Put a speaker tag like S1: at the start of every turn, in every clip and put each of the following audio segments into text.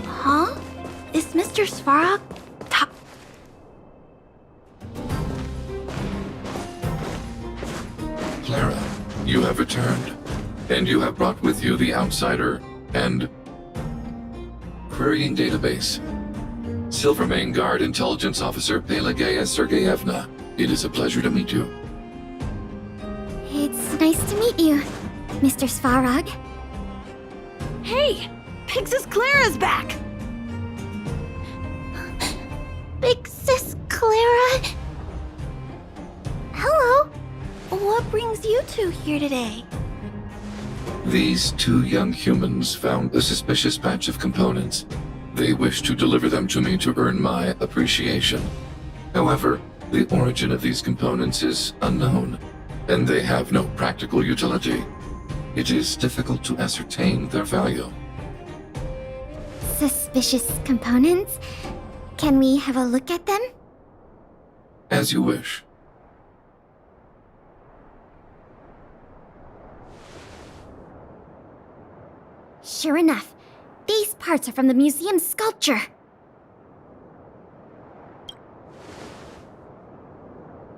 S1: Huh? Is Mr. Svarog
S2: Clara, you have returned, and you have brought with you the Outsider and Querying Database. Silvermane Guard Intelligence Officer Pelageya Sergeyevna, it is a pleasure to meet you.
S1: It's nice to meet you, Mr. Svarog.
S3: Hey! Big Sis Clara's back!
S1: Big Sis Clara? Hello. What brings you two here today?
S2: These two young humans found a suspicious batch of components. They wish to deliver them to me to earn my appreciation. However, the origin of these components is unknown, and they have no practical utility. It is difficult to ascertain their value.
S1: Suspicious components? Can we have a look at them?
S2: As you wish.
S1: Sure enough, these parts are from the museum's sculpture.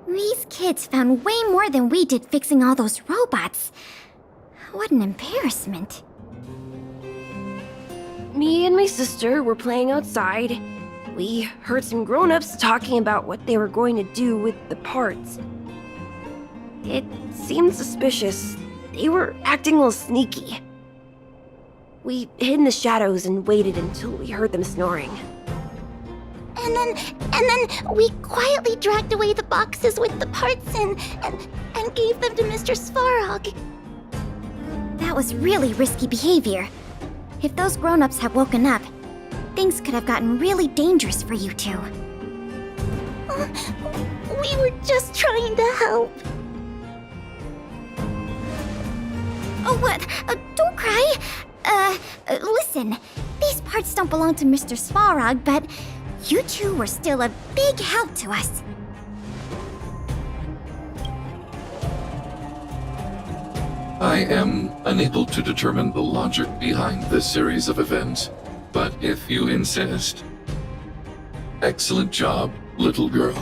S1: These kids found way more than we did fixing all those robots. What an embarrassment.
S3: Me and my sister were playing outside. We heard some grown-ups talking about what they were going to do with the parts. It seemed suspicious. They were acting a little sneaky. We hid in the shadows and waited until we heard them snoring.
S1: And then we quietly dragged away the boxes with the parts in and gave them to Mr. Svarog. That was really risky behavior. If those grown-ups had woken up, things could have gotten really dangerous for you two. We were just trying to help. Oh, what? Don't cry. Listen. These parts don't belong to Mr. Svarog, but you two were still a big help to us.
S2: I am unable to determine the logic behind this series of events, but if you insist. Excellent job, little girl.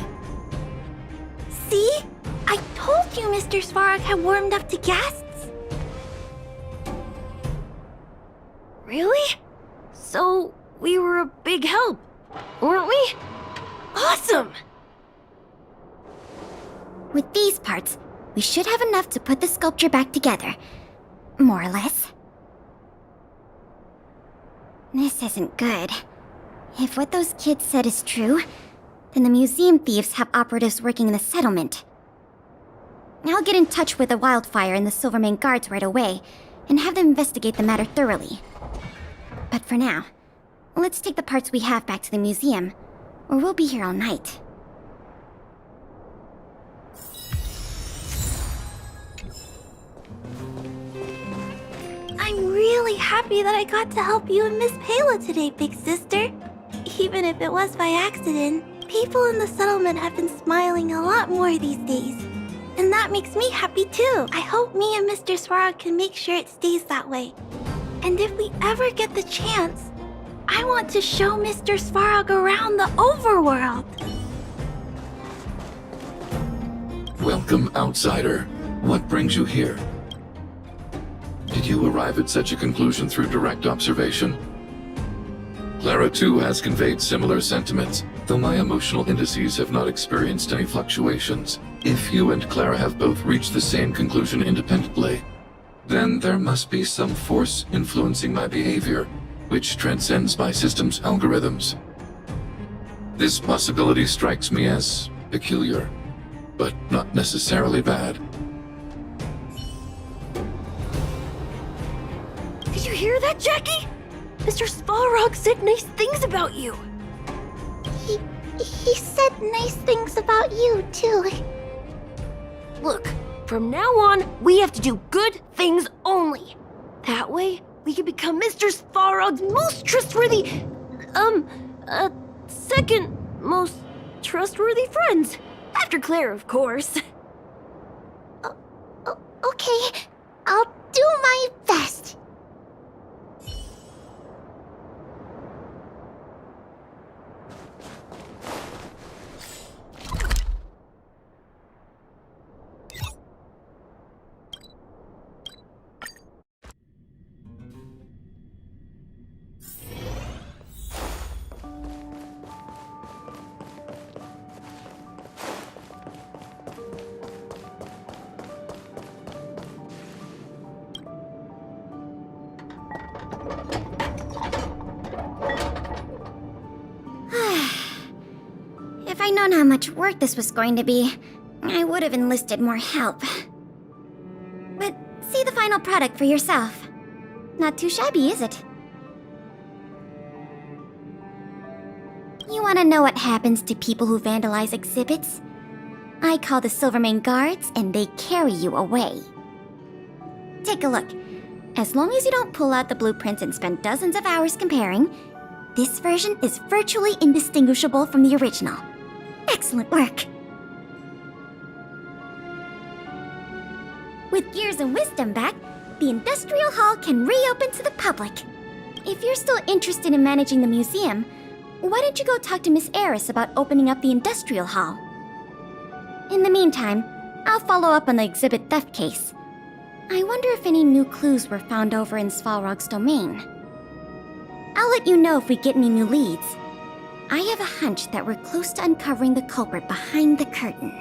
S1: See? I told you Mr. Svarog had warmed up to guests.
S3: Really? So, we were a big help, weren't we? Awesome!
S1: With these parts, we should have enough to put the sculpture back together. More or less. This isn't good. If what those kids said is true, then the museum thieves have operatives working in the settlement. I'll get in touch with the Wildfire and the Silvermane Guards right away, and have them investigate the matter thoroughly. But for now, let's take the parts we have back to the museum, or we'll be here all night. I'm really happy that I got to help you and Miss Pela today, big sister. Even if it was by accident, people in the settlement have been smiling a lot more these days. And that makes me happy too. I hope me and Mr. Svarog can make sure it stays that way. And if we ever get the chance, I want to show Mr. Svarog around the overworld.
S2: Welcome, Outsider. What brings you here? Did you arrive at such a conclusion through direct observation? Clara too has conveyed similar sentiments, though my emotional indices have not experienced any fluctuations. If you and Clara have both reached the same conclusion independently, then there must be some force influencing my behavior, which transcends my system's algorithms. This possibility strikes me as peculiar, but not necessarily bad.
S3: Did you hear that, Jackie? Mr. Svarog said nice things about you.
S1: He said nice things about you, too.
S3: Look, from now on, we have to do good things only. That way, we could become Mr. Svarog's most trustworthy, second most trustworthy friends. After Claire, of course.
S1: Okay, I'll do my best. If I'd known how much work this was going to be, I would have enlisted more help. But see the final product for yourself. Not too shabby, is it? You want to know what happens to people who vandalize exhibits? I call the Silvermane guards, and they carry you away. Take a look. As long as you don't pull out the blueprints and spend dozens of hours comparing, this version is virtually indistinguishable from the original. Excellent work! With Gears and Wisdom back, the Industrial Hall can reopen to the public. If you're still interested in managing the museum, why don't you go talk to Miss Eris about opening up the Industrial Hall? In the meantime, I'll follow up on the exhibit theft case. I wonder if any new clues were found over in Svalrog's domain. I'll let you know if we get any new leads. I have a hunch that we're close to uncovering the culprit behind the curtain.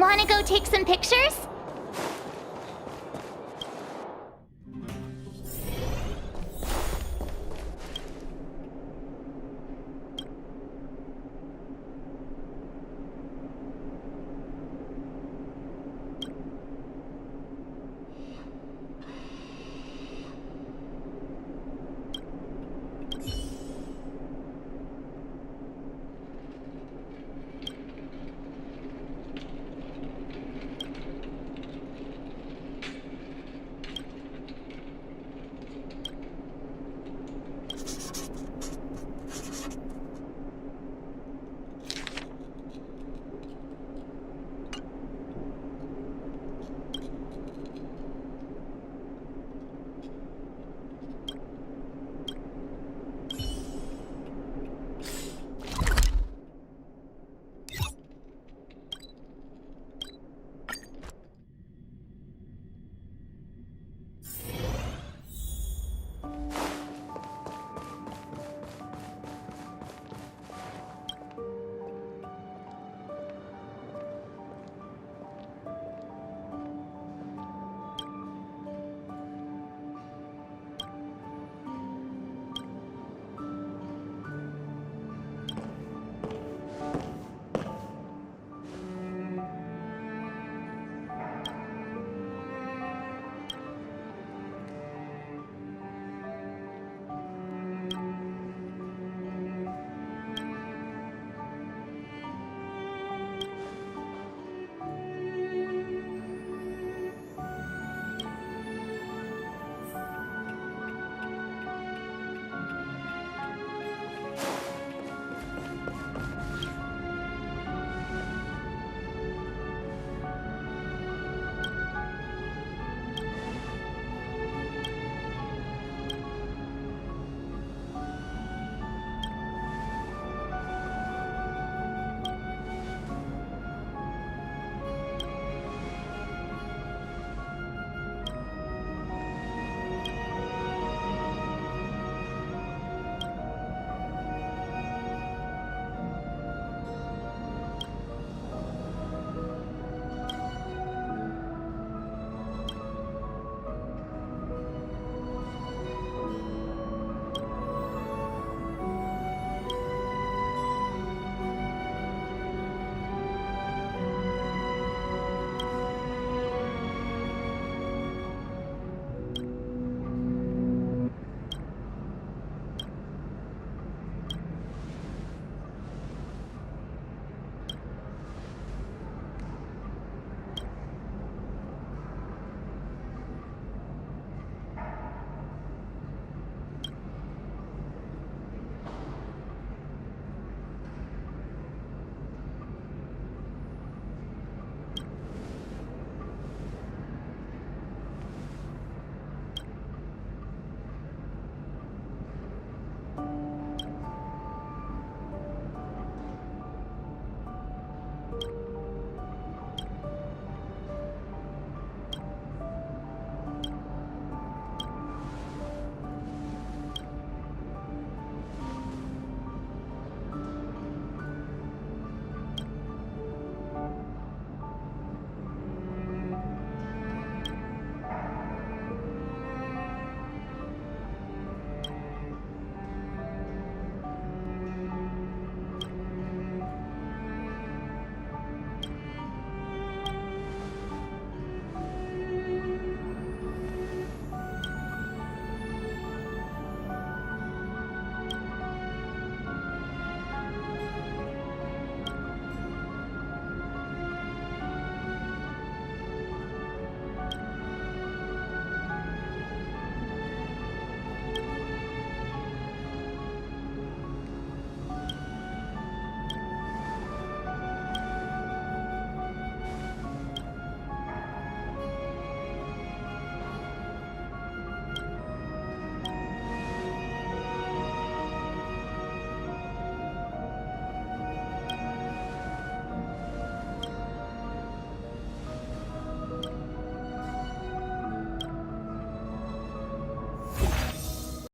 S4: Wanna go take some pictures?